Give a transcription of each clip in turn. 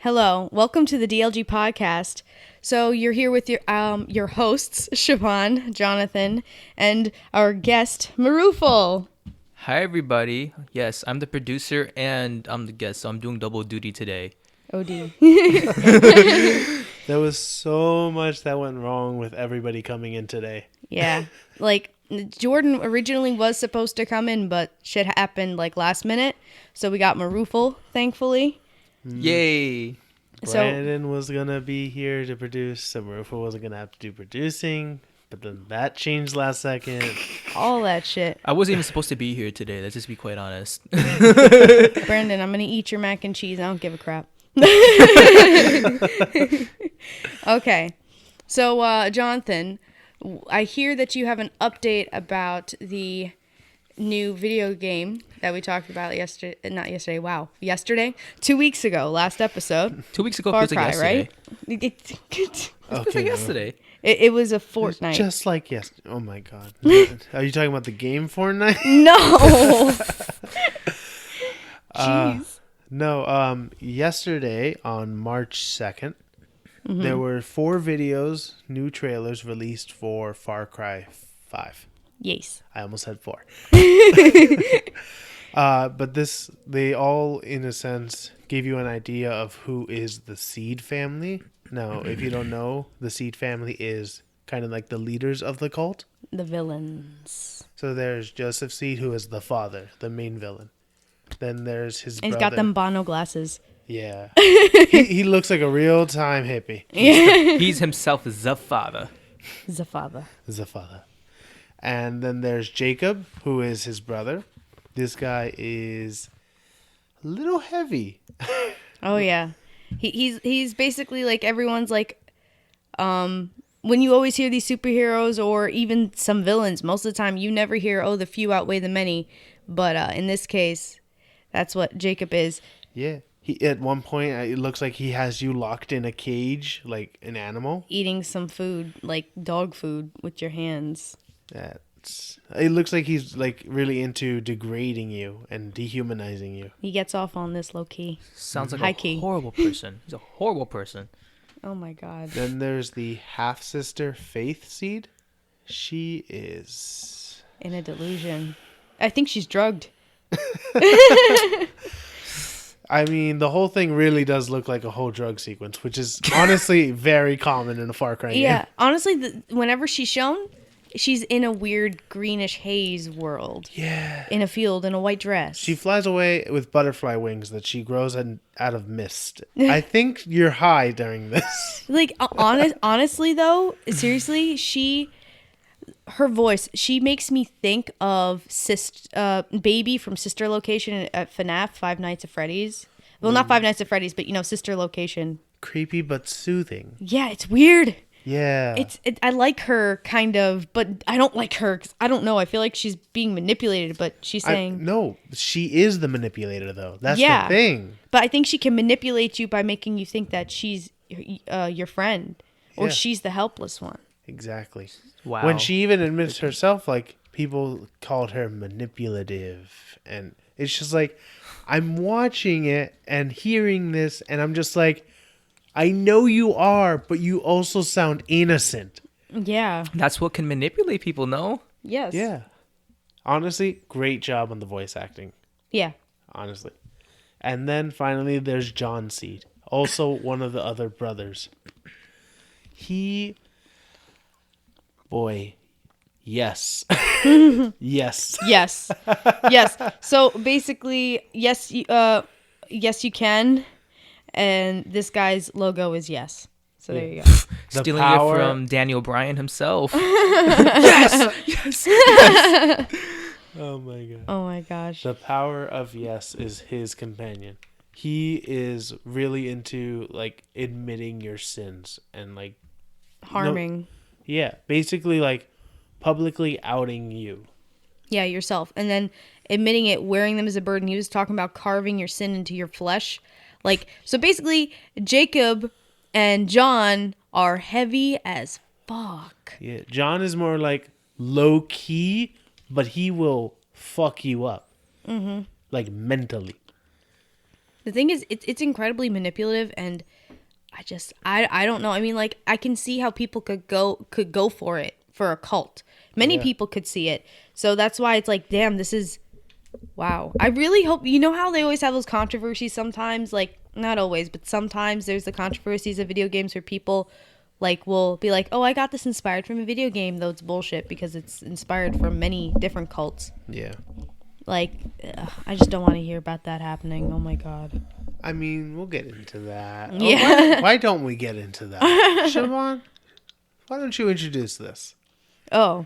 Hello, welcome to the DLG podcast. So you're here with your hosts, Siobhan, Jonathan, and our guest, Marufal. Hi, everybody. Yes, I'm the producer and I'm the guest, so I'm doing double duty today. OD. There was so much that went wrong with everybody coming in today. Yeah, like Jordan originally was supposed to come in, but shit happened like last minute, so we got Marufal, thankfully. Yay! Brandon was going to be here to produce, so Marufal wasn't going to have to do producing, but then that changed last second. All that shit. I wasn't even supposed to be here today. Let's just be quite honest. Brandon, I'm gonna eat your mac and cheese. I don't give a crap. Okay, so Jonathan, I hear that you have an update about the new video game that we talked about yesterday. Not yesterday. Wow, yesterday. 2 weeks ago. Last episode. 2 weeks ago Far feels like Cry, yesterday. right? Feels like yesterday. It was a fortnight. Just like yesterday. Oh my god. Are you talking about the game Fortnite? No. Jeez. No, yesterday on March 2nd, there were 4 videos, new trailers released for Far Cry 5. Yes. I almost said 4. But they all, in a sense, gave you an idea of who is the Seed family. Now, if you don't know, the Seed family is kind of like the leaders of the cult. The villains. So there's Joseph Seed, who is the father, the main villain. Then there's his He's brother. got them Bono glasses. Yeah. he looks like a real-time hippie. He's himself the father. The father. The father. And then there's Jacob, who is his brother. This guy is a little heavy. Oh yeah. He's basically like everyone's like when you always hear these superheroes or even some villains, most of the time you never hear, oh, the few outweigh the many. But in this case, that's what Jacob is. Yeah. He at one point, it looks like he has you locked in a cage, like an animal. Eating some food, like dog food, with your hands. It looks like he's like really into degrading you and dehumanizing you. He gets off on this low key. Sounds like High a key. horrible person. He's a horrible person. Oh my god. Then there's the half-sister Faith Seed. She is... In a delusion. I think she's drugged. I mean, the whole thing really does look like a whole drug sequence, which is honestly very common in a Far Cry game. Yeah, honestly, whenever she's shown, she's in a weird greenish haze world. Yeah. In a field in a white dress. She flies away with butterfly wings that she grows out of mist. I think you're high during this. Like honestly though, seriously, her voice, she makes me think of Baby from Sister Location at FNAF, Five Nights at Freddy's. Well, not Five Nights at Freddy's, but Sister Location. Creepy but soothing. Yeah, it's weird. Yeah. I like her kind of, but I don't like her because I don't know. I feel like she's being manipulated, but she's saying no, she is the manipulator though. That's Yeah. the thing. But I think she can manipulate you by making you think that she's your friend or Yeah. she's the helpless one. Exactly. Wow. When she even admits herself, like, people called her manipulative. And it's just like, I'm watching it and hearing this, and I'm just like, I know you are, but you also sound innocent. Yeah. That's what can manipulate people, no? Yes. Yeah. Honestly, great job on the voice acting. Yeah. Honestly. And then finally, there's John Seed, also one of the other brothers. Boy, yes. Yes. Yes. Yes. So basically, yes, yes, you can. And this guy's logo is yes. So there you go. The Stealing power- it from Daniel Bryan himself. Oh my god. Oh my gosh. The power of yes is his companion. He is really into like admitting your sins and like Harming. yeah, basically like publicly outing you. Yeah, yourself. And then admitting it, wearing them as a burden. He was talking about carving your sin into your flesh. Like, so basically, Jacob and John are heavy as fuck. Yeah, John is more like low key, but he will fuck you up. Mm-hmm. Like mentally. The thing is, it's incredibly manipulative, and I don't know. I mean, like, I can see how people could go for it for a cult. Many people could see it. So that's why it's like, damn, this is wow. I really hope, you know how they always have those controversies sometimes, like not always, but sometimes there's the controversies of video games where people like will be like, "Oh, I got this inspired from a video game," though it's bullshit because it's inspired from many different cults. Yeah. Like, I just don't want to hear about that happening. Oh my god. I mean, we'll get into that. Yeah. Why don't we get into that? Siobhan, why don't you introduce this? Oh,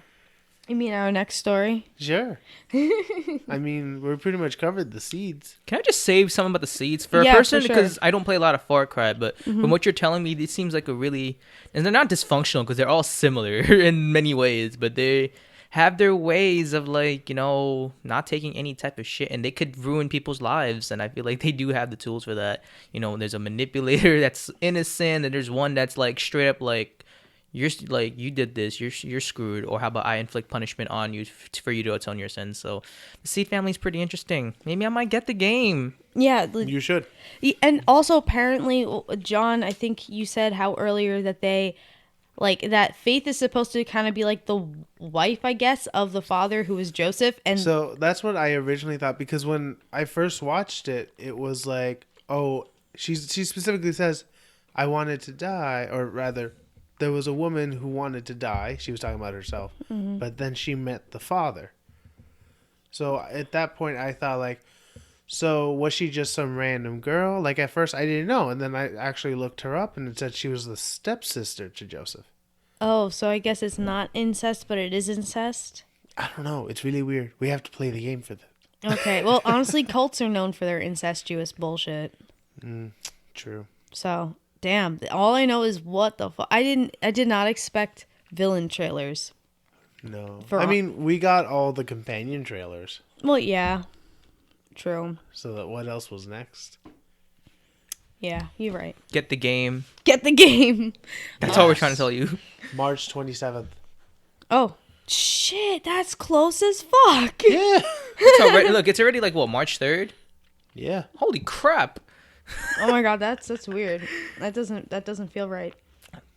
you mean our next story? Sure. I mean, we're pretty much covered the seeds. Can I just say something about the seeds for Yeah, a person? for sure. Because I don't play a lot of Far Cry, but from what you're telling me, this seems like a really... And they're not dysfunctional because they're all similar in many ways, but they have their ways of, like, you know, not taking any type of shit, and they could ruin people's lives, and I feel like they do have the tools for that. You know, there's a manipulator that's innocent, and there's one that's, like, straight up, like, you're like, you did this, you're screwed, or how about I inflict punishment on you for you to atone your sins. So the Seed family's pretty interesting. Maybe I might get the game. Yeah. You should. And also, apparently, John, I think you said how earlier that they, like, that Faith is supposed to kind of be like the wife, I guess, of the father who was Joseph. And So that's what I originally thought, because when I first watched it, it was like, oh, she specifically says, I wanted to die, or rather, there was a woman who wanted to die. She was talking about herself, but then she met the father. So at that point, I thought, like, so was she just some random girl? Like, at first, I didn't know, and then I actually looked her up, and it said she was the stepsister to Joseph. oh, so I guess it's not incest, but it is incest. I don't know. It's really weird. We have to play the game for that. Okay. Well, honestly, cults are known for their incestuous bullshit. True. So, damn. All I know is what the fuck. I did not expect villain trailers. No. For I all- mean, we got all the companion trailers. Well, yeah. True. So that what else was next? Yeah, you're right. Get the game. Get the game. That's all we're trying to tell you. March 27th. Oh, shit. That's close as fuck. Yeah. Look, it's already like, what, March 3rd? Yeah. Holy crap. Oh my god, that's weird. That doesn't feel right.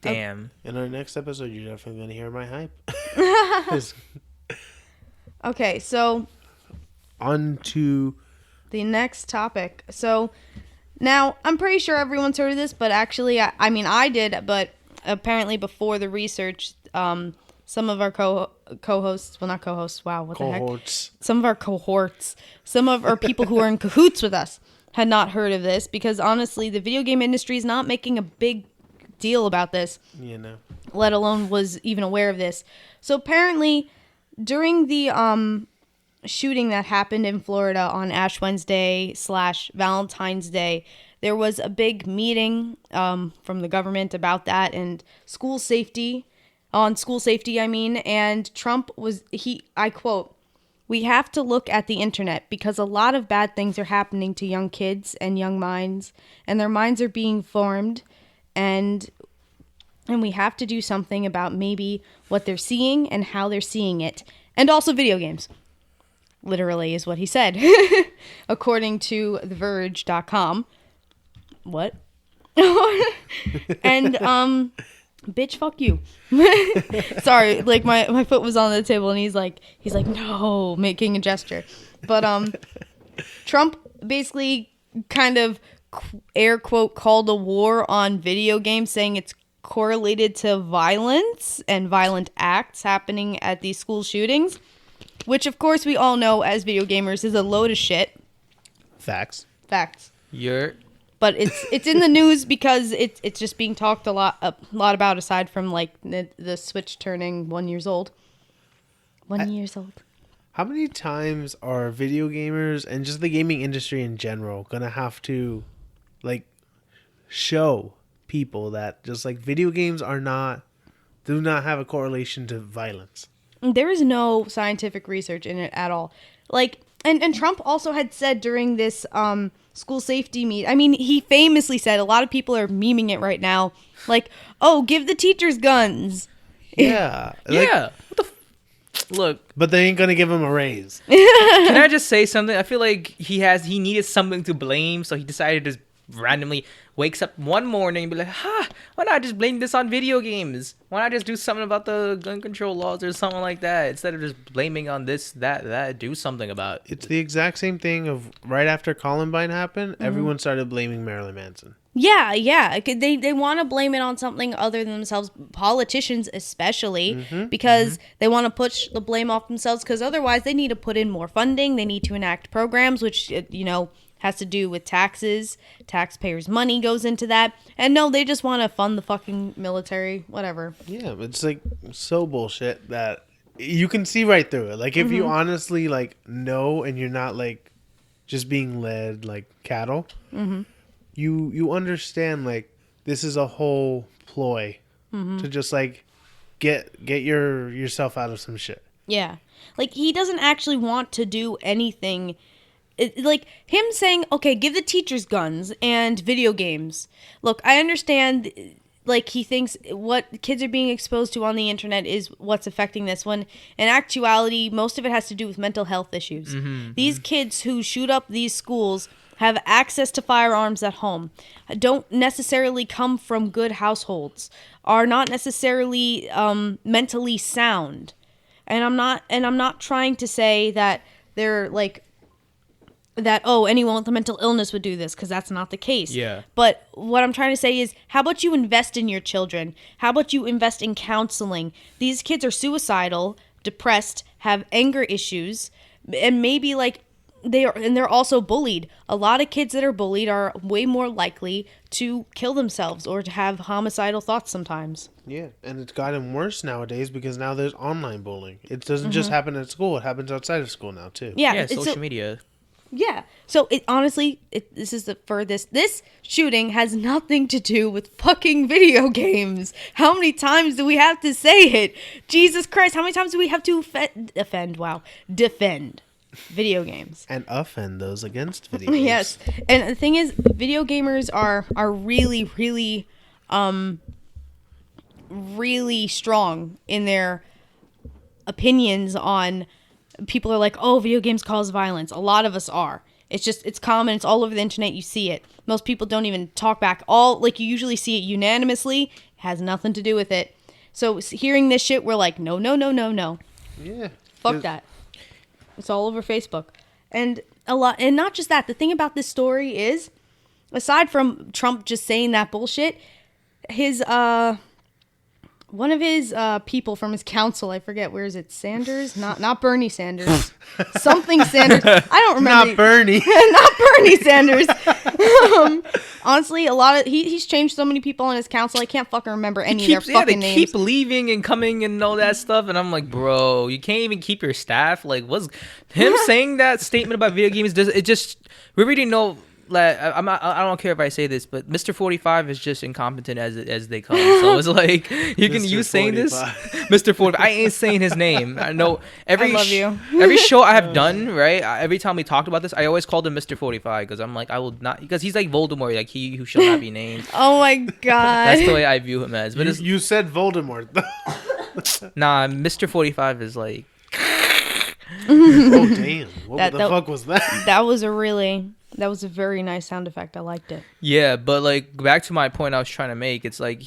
Damn. In our next episode, you're definitely going to hear my hype. Okay, so On to... the next topic. So now I'm pretty sure everyone's heard of this, but actually, I mean, I did, but apparently before the research, some of our co-hosts, well, not co-hosts, wow, what the heck? cohorts. Some of our cohorts, some of our people who are in cahoots with us had not heard of this because honestly, the video game industry is not making a big deal about this, You know. let alone was even aware of this. So apparently, during the shooting that happened in Florida on Ash Wednesday / Valentine's Day, there was a big meeting from the government about that and school safety, and Trump I quote, "We have to look at the internet because a lot of bad things are happening to young kids and young minds, and their minds are being formed, and we have to do something about maybe what they're seeing and how they're seeing it, and also video games." Literally is what he said, according to TheVerge.com. What? And bitch, fuck you. Sorry, like my foot was on the table and he's like no, making a gesture. But Trump basically kind of air quote called a war on video games, saying it's correlated to violence and violent acts happening at these school shootings, which of course we all know as video gamers is a load of shit. Facts. Facts. But it's in the news because it's just being talked a lot about, aside from like the Switch turning 1 year old. 1 year old. How many times are video gamers and just the gaming industry in general gonna have to, like, show people that just like video games do not have a correlation to violence? There is no scientific research in it at all. Like, and Trump also had said during this school safety meet, I mean, he famously said, a lot of people are memeing it right now, like, oh, give the teachers guns. Yeah. Like, Yeah. What the look, But they ain't gonna give him a raise. can I just say something? I feel like he needed something to blame, so he decided to just randomly wakes up one morning and be like, why not just blame this on video games? Why not just do something about the gun control laws or something like that instead of just blaming on this, that, do something about it. It's the exact same thing of right after Columbine happened, everyone started blaming Marilyn Manson. Yeah. They want to blame it on something other than themselves, politicians especially, because they want to push the blame off themselves, because otherwise they need to put in more funding. They need to enact programs, which, has to do with taxes. Taxpayers' money goes into that. And no, they just want to fund the fucking military, whatever. Yeah, but it's like so bullshit that you can see right through it. Like if you honestly like know and you're not like just being led like cattle, you understand like this is a whole ploy to just like get yourself out of some shit. Yeah. Like, he doesn't actually want to do anything. Like, him saying, okay, give the teachers guns and video games. Look, I understand, like, he thinks what kids are being exposed to on the internet is what's affecting this, when in actuality, most of it has to do with mental health issues. These kids who shoot up these schools have access to firearms at home, don't necessarily come from good households, are not necessarily mentally sound. And I'm not trying to say that they're like that, oh, anyone with a mental illness would do this, because that's not the case. Yeah. But what I'm trying to say is, how about you invest in your children? How about you invest in counseling? These kids are suicidal, depressed, have anger issues, and maybe like they're also bullied. A lot of kids that are bullied are way more likely to kill themselves or to have homicidal thoughts sometimes. Yeah, and it's gotten worse nowadays because now there's online bullying. It doesn't just happen at school; it happens outside of school now too. Yeah, Social media. Yeah. So it honestly, this is the furthest. This shooting has nothing to do with fucking video games. How many times do we have to say it? Jesus Christ! How many times do we have to defend video games and offend those against video games? Yes. And the thing is, video gamers are really, really, really strong in their opinions on. People are like, oh, video games cause violence. A lot of us are. It's common. It's all over the internet. You see it. Most people don't even talk back. You usually see it unanimously. It has nothing to do with it. So hearing this shit, we're like, no. Yeah. Fuck that. It's all over Facebook. And not just that. The thing about this story is, aside from Trump just saying that bullshit, his, one of his people from his council, I forget, where is it? Sanders? Not Bernie Sanders. Something Sanders. I don't remember. Not Bernie. Not Bernie Sanders. Honestly, he's changed so many people on his council. I can't fucking remember any of their fucking names. They keep leaving and coming and all that stuff, and I'm like, bro, you can't even keep your staff. Like, what's him saying that statement about video games? We already know. Like, I don't care if I say this, but Mr. 45 is just incompetent as they come. So it's like you saying this, Mr. 45. I ain't saying his name. I know I love you. Every show I have done, right? Every time we talked about this, I always called him Mr. 45 because I'm like, I will not, because he's like Voldemort, like he who shall not be named. Oh my god, that's the way I view him as. But you said Voldemort. Nah, Mr. 45 is like. Oh damn! What the fuck was that? That was a very nice sound effect. I liked it. Yeah, but like back to my point I was trying to make, it's like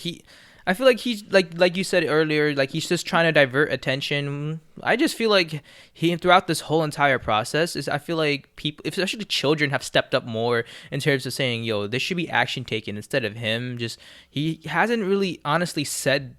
I feel like he's like you said earlier, like he's just trying to divert attention. I just feel like throughout this whole entire process I feel like people, especially children, have stepped up more in terms of saying, yo, there should be action taken, instead of him just, he hasn't really honestly said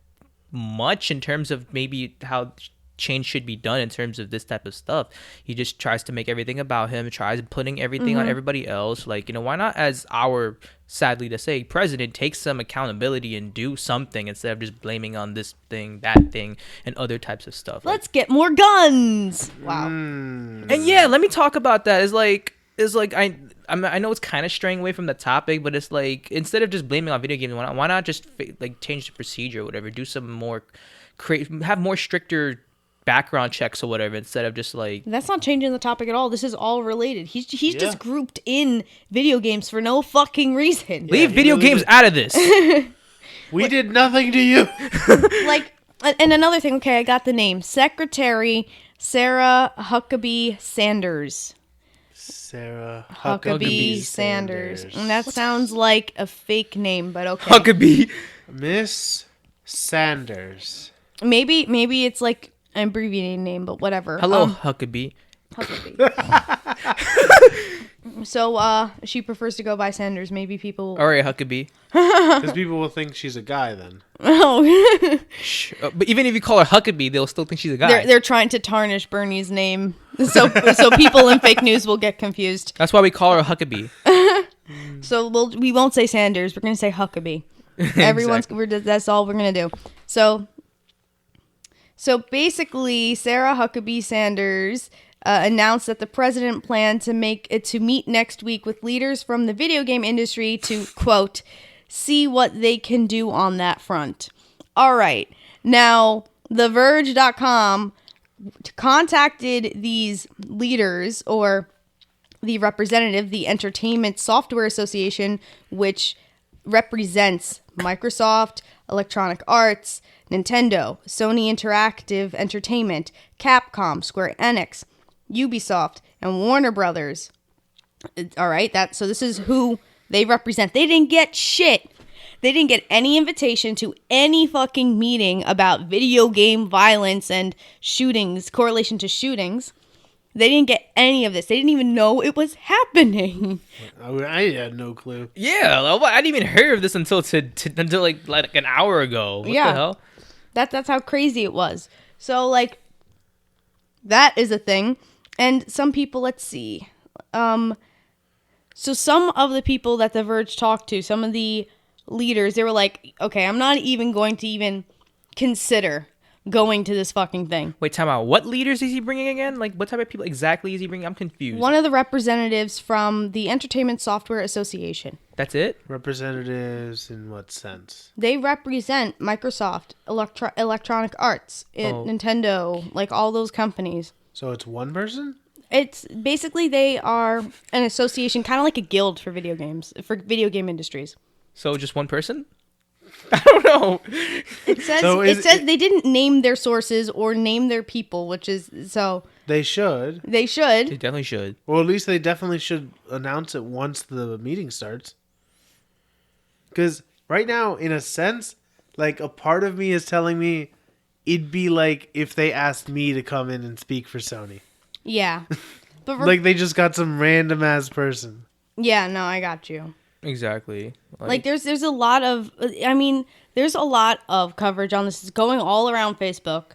much in terms of maybe how change should be done in terms of this type of stuff. He just tries to make everything about him, tries putting everything on everybody else. Like, why not, as our, sadly to say, president, take some accountability and do something instead of just blaming on this thing, that thing, and other types of stuff. Let's get more guns. Wow. And yeah, let me talk about that. I know it's kind of straying away from the topic, but it's like, instead of just blaming on video games, why not just like change the procedure or whatever, do some more, have more stricter background checks or whatever, instead of just like, that's not changing the topic at all. This is all related. He's just grouped in video games for no fucking reason. Leave video games out of this. We did nothing to you. Like, And another thing, okay, I got the name. Secretary Sarah Huckabee Sanders. Sarah Huckabee Sanders. And that sounds like a fake name, but okay. Huckabee. Miss Sanders. Maybe it's like an abbreviated name, but whatever. Hello, Huckabee. Huckabee. So, she prefers to go by Sanders. Maybe people. All right, Huckabee. Because people will think she's a guy then. Oh. But even if you call her Huckabee, they'll still think she's a guy. They're trying to tarnish Bernie's name, so people in fake news will get confused. That's why we call her Huckabee. So we won't say Sanders. We're gonna say Huckabee. That's all we're gonna do. So basically, Sarah Huckabee Sanders announced that the president planned to meet next week with leaders from the video game industry to, quote, see what they can do on that front. All right. Now, TheVerge.com contacted these leaders, or the representative, the Entertainment Software Association, which represents Microsoft, Electronic Arts, Nintendo, Sony Interactive Entertainment, Capcom, Square Enix, Ubisoft, and Warner Brothers. All right, so this is who they represent. They didn't get shit. They didn't get any invitation to any fucking meeting about video game violence and shootings, correlation to shootings. They didn't get any of this. They didn't even know it was happening. I had no clue. Yeah, I didn't even hear of this until like an hour ago. What the hell? That's how crazy it was. So, like, that is a thing. And some people, let's see. So some of the people that The Verge talked to, some of the leaders, they were like, okay, I'm not even going to even consider going to this fucking thing. Wait, time out. What leaders is he bringing again? Like, what type of people exactly is he bringing? I'm confused. One of the representatives from the Entertainment Software Association. That's it? Representatives in what sense? They represent Microsoft, Electronic Arts, Nintendo, like all those companies. So it's one person? It's basically they are an association, kind of like a guild for video games, for video game industries. So just one person? I don't know. It says they didn't name their sources or name their people, which is so. They should. They should. They definitely should. Well, at least they definitely should announce it once the meeting starts. Because right now, in a sense, like a part of me is telling me it'd be like if they asked me to come in and speak for Sony. Yeah. But Like they just got some random ass person. Yeah, no, I got you. Exactly. Like there's a lot of, there's a lot of coverage on this. It's going all around Facebook.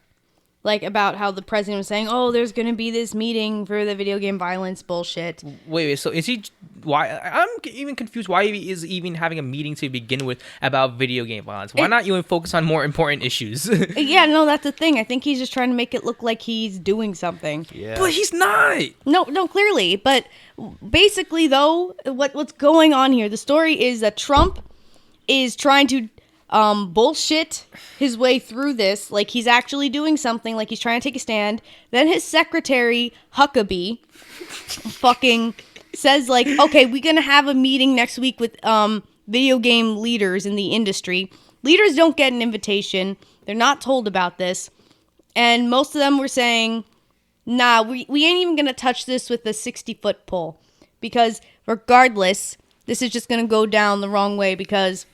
Like about how the president was saying, oh, there's going to be this meeting for the video game violence bullshit. Wait, so is he, why, I'm even confused why he is even having a meeting to begin with about video game violence. Why not even focus on more important issues? Yeah, no, that's the thing. I think he's just trying to make it look like he's doing something. Yeah. But he's not. No, clearly. But basically, though, what's going on here, the story is that Trump is trying to bullshit his way through this, like he's actually doing something, like he's trying to take a stand. Then his secretary, Huckabee, fucking says, like, okay, we're gonna have a meeting next week with video game leaders in the industry. Leaders don't get an invitation. They're not told about this. And most of them were saying, nah, we ain't even gonna touch this with a 60-foot pole. Because regardless, this is just gonna go down the wrong way, because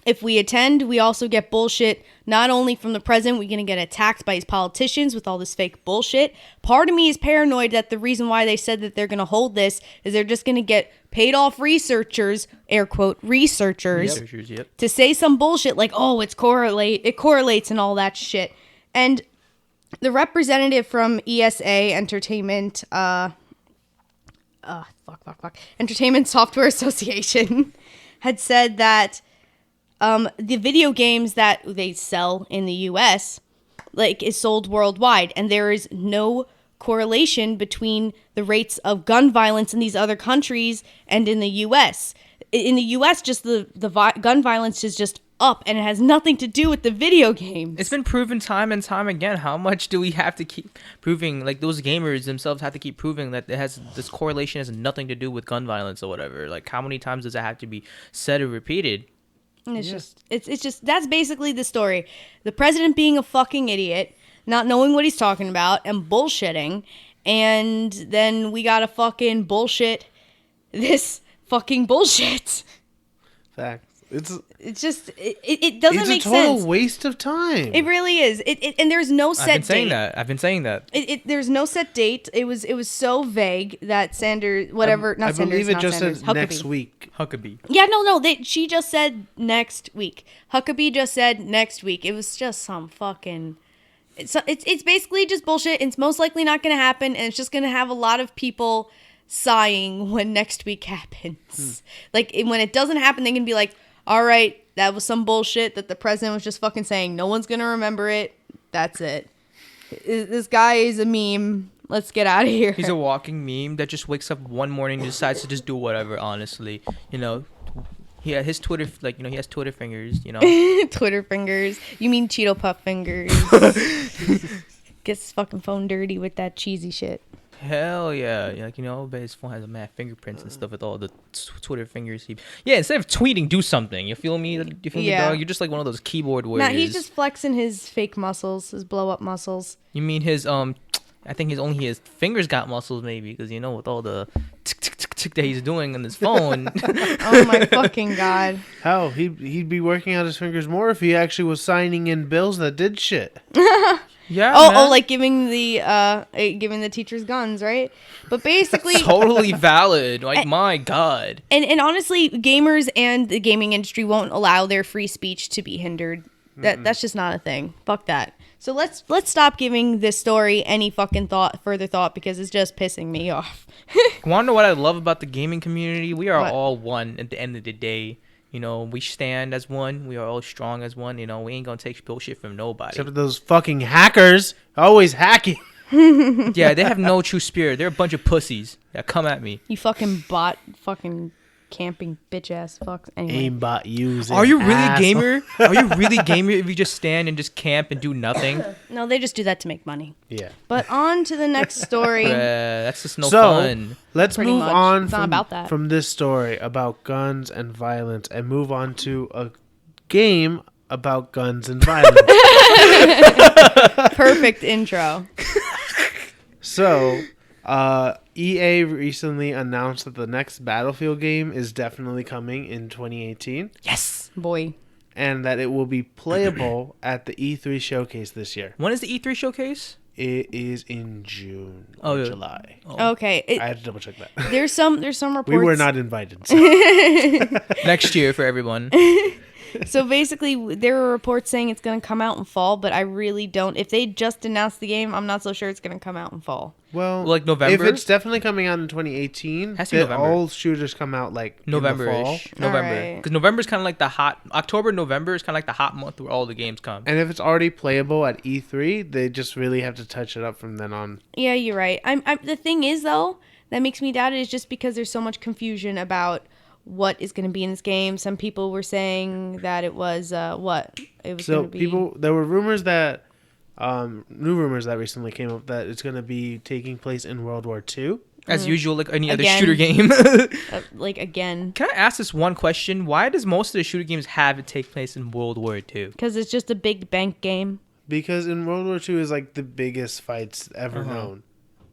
if we attend, we also get bullshit, not only from the president, we're going to get attacked by his politicians with all this fake bullshit. Part of me is paranoid that the reason why they said that they're going to hold this is they're just going to get paid off researchers, air quote, researchers, Yep. to say some bullshit like, oh, it correlates and all that shit. And the representative from ESA Entertainment, Entertainment Software Association had said that the video games that they sell in the U.S. like is sold worldwide, and there is no correlation between the rates of gun violence in these other countries and in the U.S. In the U.S., just the gun violence is just up, and it has nothing to do with the video games. It's been proven time and time again. How much do we have to keep proving? Like those gamers themselves have to keep proving that it has this correlation has nothing to do with gun violence or whatever. Like how many times does that have to be said or repeated? And it's just that's basically the story. The president being a fucking idiot, not knowing what he's talking about, and bullshitting, and then we gotta fucking bullshit this fucking bullshit. Facts. It doesn't make sense. It's a total waste of time. It really is. And there's no set date. I've been saying that. There's no set date. It was so vague that Sanders, whatever, not I Sanders, believe it not just Sanders, said Huckabee. next week. Huckabee. Yeah, no. She just said next week. Huckabee just said next week. It was just some fucking. It's basically just bullshit. It's most likely not going to happen, and it's just going to have a lot of people sighing when next week happens. Like when it doesn't happen, they can be like, all right, that was some bullshit that the president was just fucking saying. No one's going to remember it. That's it. This guy is a meme. Let's get out of here. He's a walking meme that just wakes up one morning and decides to just do whatever, honestly. Yeah, his Twitter, he has Twitter fingers, Twitter fingers. You mean Cheeto Puff fingers. Gets his fucking phone dirty with that cheesy shit. Hell yeah. But his phone has a mad fingerprints and stuff with all the Twitter fingers. Yeah, instead of tweeting, do something. You feel me? Dog? You're just like one of those keyboard warriors. Nah, he's just flexing his fake muscles, his blow-up muscles. You mean his, I think his fingers got muscles maybe, because, with all the tick that he's doing on his phone. Oh my fucking God. Hell, he'd be working out his fingers more if he actually was signing in bills that did shit. Yeah. Like giving the teachers guns, right? But basically, totally valid. Like, my God. And honestly, gamers and the gaming industry won't allow their free speech to be hindered. That's just not a thing. Fuck that. So let's stop giving this story any fucking further thought, because it's just pissing me off. Want to know what I love about the gaming community? We are What? all one at the end of the day. We stand as one. We are all strong as one. We ain't gonna take bullshit from nobody. Except for those fucking hackers always hacking. Yeah, they have no true spirit. They're a bunch of pussies that come at me. You fucking bot, fucking camping bitch ass fucks. Anyway. Aimbot using. Are you really asshole. gamer? Are you really gamer if you just stand and just camp and do nothing? No, they just do that to make money. Yeah. But on to the next story. That's just no So fun. let's Pretty move much. on It's not about that. from this story about guns and violence and move on to a game about guns and violence. Perfect intro. So, EA recently announced that the next Battlefield game is definitely coming in 2018, Yes. Boy. and that it will be playable at the E3 showcase this year. When is the E3 showcase? It is in June Oh, or yeah. July. Okay. I had to double check that. There's some reports. We were not invited. So. Next year for everyone. So basically, there were reports saying it's going to come out in fall, but I really don't. If they just announced the game, I'm not so sure it's going to come out in fall. Well, Like November? If it's definitely coming out in 2018, Has to be then November. all shooters come out like in the fall. November-ish. November. Alright. Because November is kind of like the hot... October, November is kind of like the hot month where all the games come. And if it's already playable at E3, they just really have to touch it up from then on. Yeah, you're right. The thing is, though, that makes me doubt it is just because there's so much confusion about what is going to be in this game. Some people were saying that it was what it was So going to be. there were rumors that, new rumors that recently came up that it's going to be taking place in World War II. As usual, like any other Again. shooter game. Like again, Can I ask this one question? Why does most of the shooter games have it take place in World War II? because it's just a big bank game, Because in World War II is like the biggest fights ever known.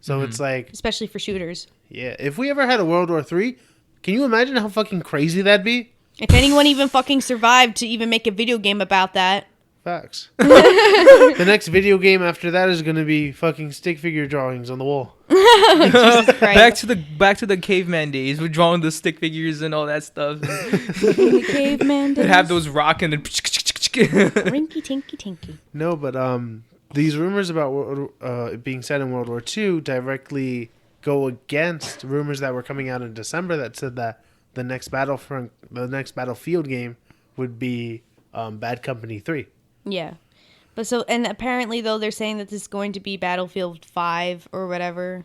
So it's like, especially for shooters. yeah, if we ever had a World War III, can you imagine how fucking crazy that'd be? If anyone even fucking survived to even make a video game about that, Facts. The next video game after that is going to be fucking stick figure drawings on the wall. Jesus Christ. Back to the caveman days. We're drawing the stick figures and all that stuff. The caveman They days. have those rocking and Rinky tinky tinky. No, but these rumors about it being set in World War II directly go against rumors that were coming out in December that said that the next Battlefield game would be Bad Company 3. Yeah. But so, and apparently though, they're saying that this is going to be Battlefield 5 or whatever.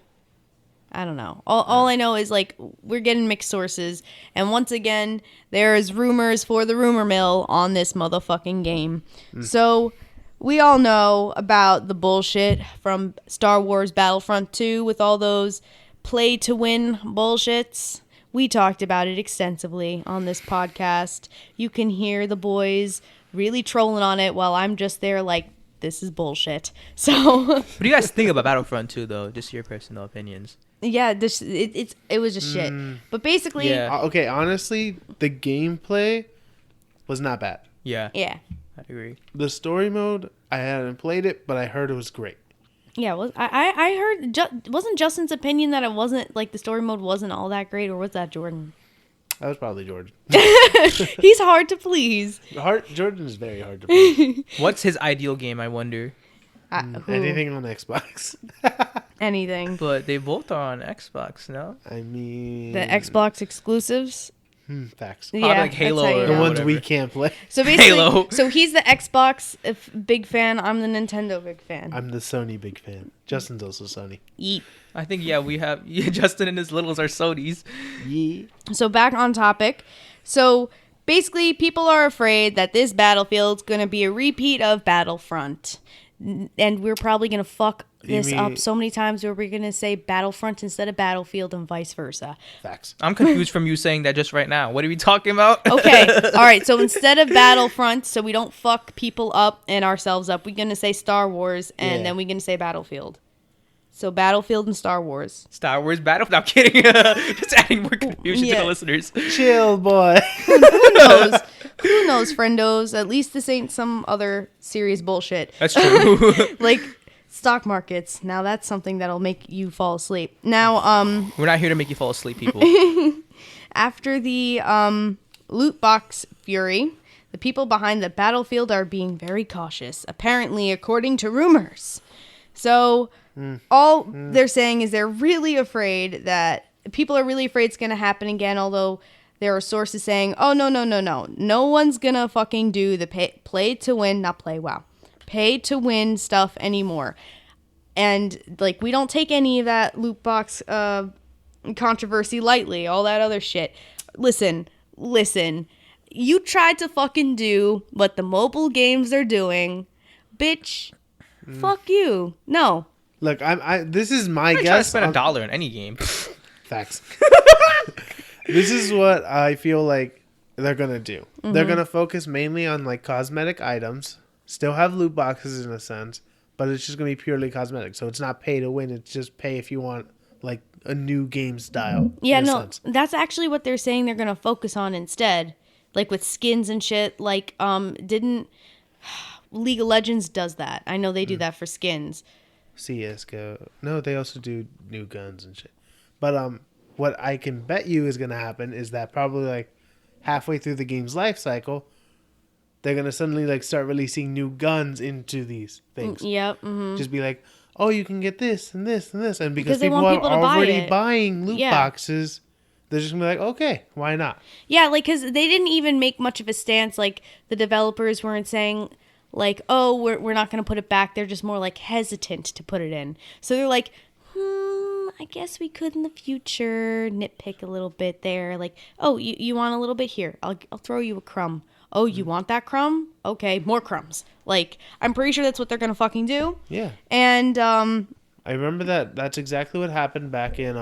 I don't know. All I know is like we're getting mixed sources, and once again there is rumors for the rumor mill on this motherfucking game. So we all know about the bullshit from Star Wars Battlefront 2 with all those play to win bullshits We talked about it extensively on this podcast. You can hear the boys really trolling on it while I'm just there like, this is bullshit. So, What do you guys think about Battlefront 2, though? Just your personal opinions. yeah, it was just shit. But basically, Yeah. Okay, honestly, the gameplay was not bad. Yeah, yeah. I agree. The story mode, I hadn't played it, but I heard it was great. Yeah, well, I heard, wasn't Justin's opinion that it wasn't, like, the story mode wasn't all that great, or was that Jordan? That was probably Jordan. He's hard to please. Jordan is very hard to play. What's his ideal game, I wonder? Who? Anything on Xbox. Anything. But they both are on Xbox, no? I mean, The Xbox exclusives. facts. Yeah, like that's Halo how you or The know. ones we whatever. can't play. So basically, Halo. so he's the Xbox big fan. I'm the Nintendo big fan. I'm the Sony big fan. Justin's also Sony. Yeet. I think, yeah, we have Justin and his littles are Sodies. Yeah. So back on topic. So basically, people are afraid that this Battlefield's going to be a repeat of Battlefront. And we're probably going to fuck this up so many times where we're going to say Battlefront instead of Battlefield and vice versa. Facts. I'm confused from you saying that just right now. What are we talking about? Okay. All right. So instead of Battlefront, so we don't fuck people up and ourselves up, we're going to say Star Wars and Yeah. then we're going to say Battlefield. So Battlefield and Star Wars. Star Wars Battle. No, I'm kidding. Just adding more confusion to Yeah. the listeners. Chill, boy. Who knows? Who knows, friendos? At least this ain't some other serious bullshit. That's true. Like stock markets. Now that's something that'll make you fall asleep. Now, We're not here to make you fall asleep, people. after the loot box fury, the people behind the Battlefield are being very cautious, apparently, according to rumors. So, all they're saying is they're really afraid that people are really afraid it's going to happen again, although there are sources saying, oh, no. No one's going to fucking do the pay to win stuff anymore. And, like, we don't take any of that loot box controversy lightly, all that other shit. Listen. You tried to fucking do what the mobile games are doing. Bitch, fuck you. No. Look, this is my I try to guess. spend on- $1 in any game. Facts. This is what I feel like they're gonna do. They're gonna focus mainly on like cosmetic items. Still have loot boxes in a sense, but it's just gonna be purely cosmetic. So it's not pay to win. It's just pay if you want like a new game style. Yeah, in a no, sense. that's actually what they're saying they're going to focus on instead. Like with skins and shit. Like, didn't League of Legends does that? I know they do that for skins. CS:GO. No, they also do new guns and shit. But what I can bet you is gonna happen is that probably like halfway through the game's life cycle, they're gonna suddenly like start releasing new guns into these things. Yep. Just be like, oh, you can get this and this and this, and because they people want are people to buy already it. buying loot Yeah. boxes, they're just gonna be like, okay, why not? Yeah, like, because they didn't even make much of a stance. Like, the developers weren't saying, like, oh, we're not going to put it back. They're just more, like, hesitant to put it in. So they're like, I guess we could in the future nitpick a little bit there. Like, oh, you want a little bit here. I'll throw you a crumb. Oh, you want that crumb? Okay, more crumbs. Like, I'm pretty sure that's what they're going to fucking do. Yeah, And, I remember that. That's exactly what happened back in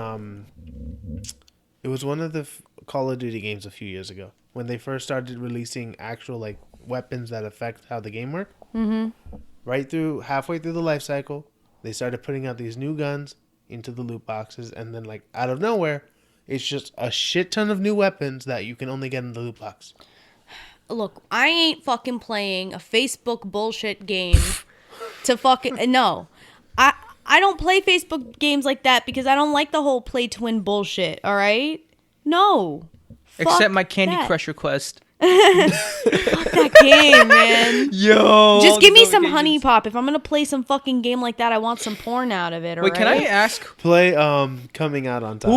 It was one of the Call of Duty games a few years ago when they first started releasing actual like weapons that affect how the game worked. Mm-hmm. Right through halfway through the life cycle, they started putting out these new guns into the loot boxes, and then like out of nowhere, it's just a shit ton of new weapons that you can only get in the loot box. look, I ain't fucking playing a Facebook bullshit game to fucking no. I don't play Facebook games like that because I don't like the whole play to win bullshit, all right? No. Except Fuck my Candy that. Crush request. Fuck that game, man. Yo. Just give me some honey pop. If I'm gonna play some fucking game like that, I want some porn out of it, all Wait, right? can I ask Play coming out on top.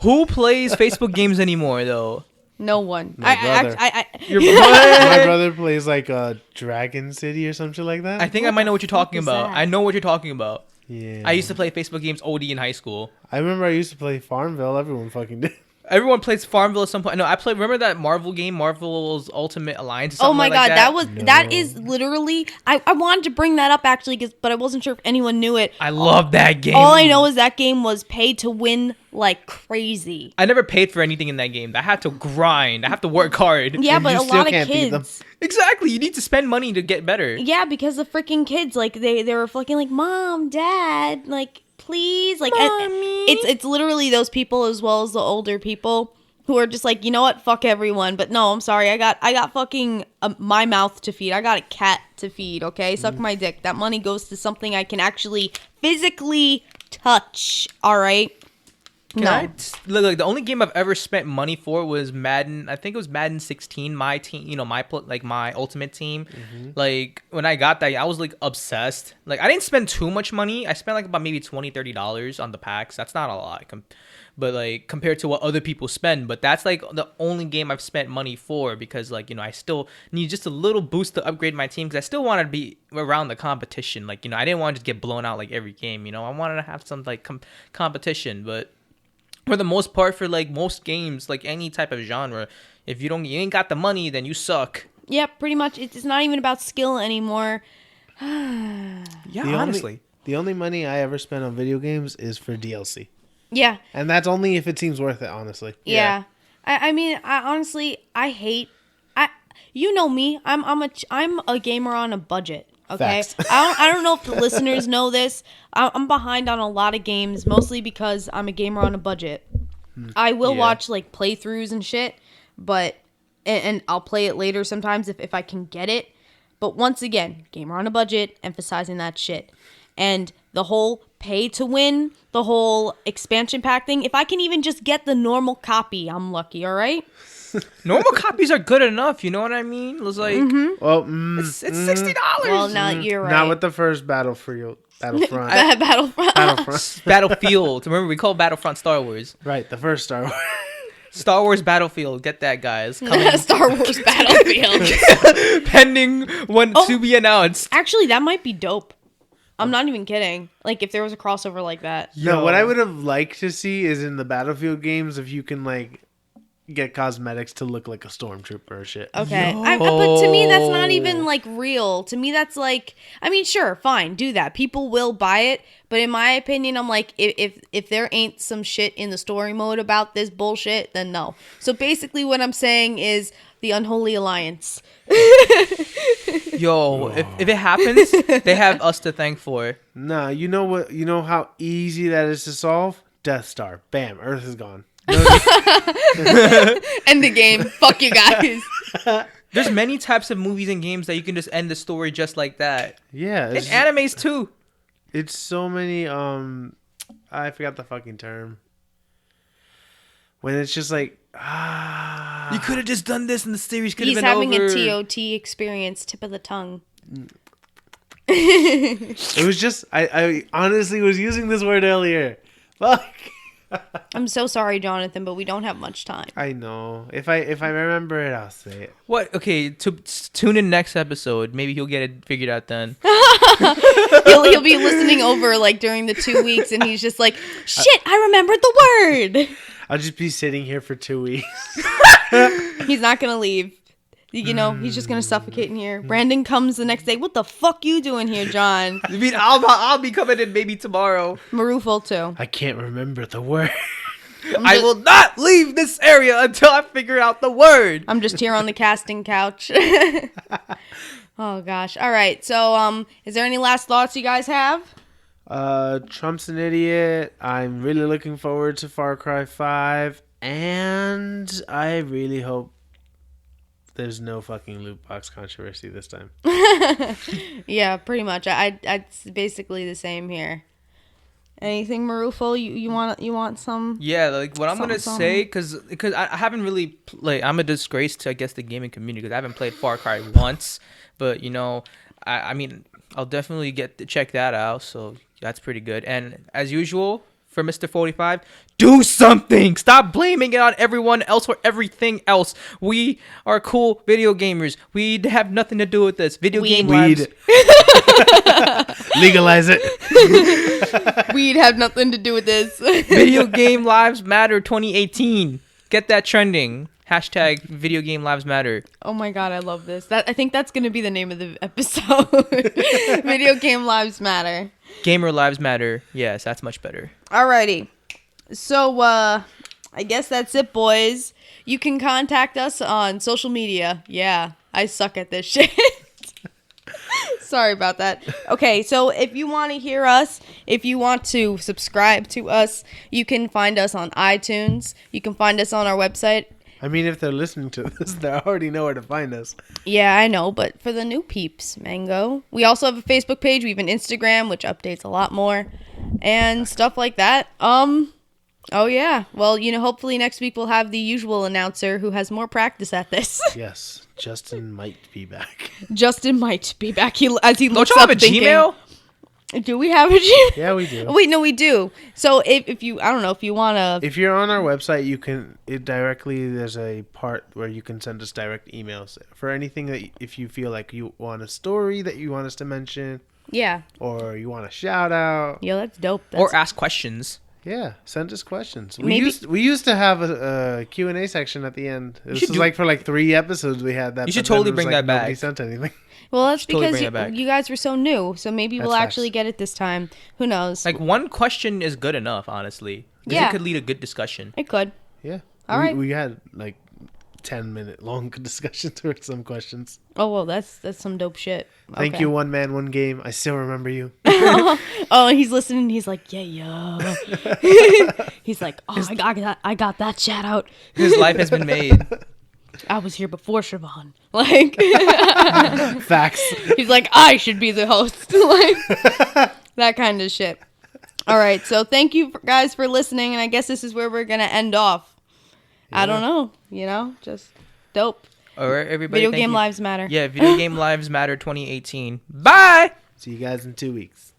who plays Facebook games anymore though? No one. My brother. Your My brother plays like Dragon City or something like that. I think I might know what you're talking is about. that? I know what you're talking about. Yeah. I used to play Facebook games OD in high school. I remember I used to play Farmville. Everyone fucking did. Everyone plays Farmville at some point. No, I played. Remember that Marvel game, Marvel's Ultimate Alliance? Or Oh something my like god, that that is literally. I wanted to bring that up actually, but I wasn't sure if anyone knew it. I love that game. All I know is that game was pay to win like crazy. I never paid for anything in that game. I had to grind. I have to work hard. Yeah, And but you a still lot of can't beat them. kids. Exactly. You need to spend money to get better. Yeah, because the freaking kids, like they were fucking like, Mom, Dad, like please, like Mommy. it's literally those people as well as the older people who are just like, you know what, fuck everyone. But no, I'm sorry, I got fucking my mouth to feed. I got a cat to feed. Okay, suck my dick. That money goes to something I can actually physically touch. All right. Look, like the only game I've ever spent money for was Madden. I think it was Madden 16. My team, my ultimate team. Like when I got that, I was like obsessed. Like I didn't spend too much money. I spent like about maybe $20-$30 on the packs. That's not a lot, but like compared to what other people spend. But that's like the only game I've spent money for because like I still need just a little boost to upgrade my team because I still wanted to be around the competition. Like I didn't want to just get blown out like every game. I wanted to have some like competition, but. For the most part, for like most games, like any type of genre, if you ain't got the money, then you suck. Yeah, pretty much. It's not even about skill anymore. Yeah, The honestly. the only money I ever spent on video games is for DLC. Yeah. And that's only if it seems worth it, honestly. Yeah. I mean, I honestly, I hate. You know me. I'm a gamer on a budget. Okay. Facts. I don't know if the listeners know this. I'm behind on a lot of games, mostly because I'm a gamer on a budget. I will Yeah. watch like playthroughs and shit, but and I'll play it later sometimes if I can get it. But once again, gamer on a budget, emphasizing that shit. And the whole pay to win, the whole expansion pack thing, if I can even just get the normal copy, I'm lucky, all right? Normal copies are good enough. You know what I mean? It's like Well, it's $60. Well, no, you're right. not with the first Battlefront. Battlefront. Battlefront. Battlefield. Remember, we call Battlefront Star Wars. Right, the first Star Wars. Star Wars Battlefield. Get that, guys. Coming Star Wars Battlefield. pending one to be announced. Actually, that might be dope. I'm not even kidding. Like, if there was a crossover like that. No, what I would have liked to see is in the Battlefield games if you can like get cosmetics to look like a stormtrooper or shit. Okay. But to me, that's not even, like, real. To me, that's, like... I mean, sure, fine, do that. People will buy it. But in my opinion, I'm like, if there ain't some shit in the story mode about this bullshit, then no. So basically what I'm saying is the Unholy Alliance. Yo, if it happens, they have us to thank for it. Nah, you know what? You know how easy that is to solve? Death Star. Bam, Earth is gone. End the game. Fuck you guys. There's many types of movies and games that you can just end the story just like that. Yeah, And animes too. it's so many. I forgot the fucking term. When it's just like, You could have just done this and the series could have He's been having over. a TOT experience, tip of the tongue. it was just. I honestly was using this word earlier. Fuck. I'm so sorry, Jonathan, but we don't have much time. I know. If I remember it, I'll say it. What? Okay, tune in next episode. Maybe he'll get it figured out then. He'll be listening over like during the 2 weeks, and he's just like, "Shit, I remembered the word." I'll just be sitting here for 2 weeks. He's not gonna leave. You know, he's just gonna suffocate in here. Brandon comes the next day. What the fuck you doing here, John? I mean, I'll be coming in maybe tomorrow. Marufo too. I can't remember the word. I will not leave this area until I figure out the word. I'm just here on the casting couch. Oh gosh. All right. So, is there any last thoughts you guys have? Trump's an idiot. I'm really looking forward to Far Cry 5, and I really hope there's no fucking loot box controversy this time. Yeah, pretty much. It's basically the same here. Anything, Marufo? You want some? Yeah, like what I'm gonna Something. say, because I haven't really I'm a disgrace to I guess the gaming community because I haven't played Far Cry once, but I mean I'll definitely check that out. So that's pretty good. And as usual for Mr. 45, do something. Stop blaming it on everyone else or everything else. We are cool video gamers. We have nothing to do with this. Video game lives. Legalize it. We'd have nothing to do with this. Video game lives matter 2018. Get that trending. Hashtag Video Game Lives Matter. Oh my god, I love this. I think that's gonna be the name of the episode. Video Game Lives Matter. Gamer Lives Matter. Yes, that's much better. Alrighty. So, I guess that's it, boys. You can contact us on social media. Yeah, I suck at this shit. Sorry about that. Okay, so if you want to hear us, if you want to subscribe to us, you can find us on iTunes. You can find us on our website. I mean, if they're listening to this, they already know where to find us. Yeah, I know, but for the new peeps, Mango. We also have a Facebook page. We have an Instagram, which updates a lot more and stuff like that. Oh yeah. Well, hopefully next week we'll have the usual announcer who has more practice at this. Yes, Justin might be back. Justin might be back. As he Don't looks you up have a thinking, Gmail? Do we have a Gmail? Yeah, we do. Oh, wait, no, we do. So if you, I don't know, if you want to. If you're on our website, there's a part where you can send us direct emails for anything that if you feel like you want a story that you want us to mention. Yeah. Or you want a shout out. Yo, that's dope. Or ask questions. Yeah, send us questions. Maybe- We used to have a Q&A section at the end. This was like for like 3 episodes we had that. You should but then totally it was bring like that back. Nobody sent anything. Well, that's Totally because bring it back. you guys were so new. So maybe we'll That's actually facts. get it this time. Who knows? Like, one question is good enough, honestly. 'Cause Yeah. it could lead a good discussion. It could. Yeah. All right. We had like 10-minute long discussions with some questions. Oh, well, that's some dope shit. Thank Okay. you, One Man, One Game. I still remember you. Oh, and he's listening. He's like, yeah. He's like, oh, I got that shout out. His life has been made. I was here before Siobhan. Like, Facts. he's like, I should be the host. Like, that kind of shit. All right. So thank you guys for listening. And I guess this is where we're going to end off. I don't know. Just dope. All right, everybody. Video thank Game you. Lives Matter. Yeah, Video Game Lives Matter 2018. Bye! See you guys in 2 weeks.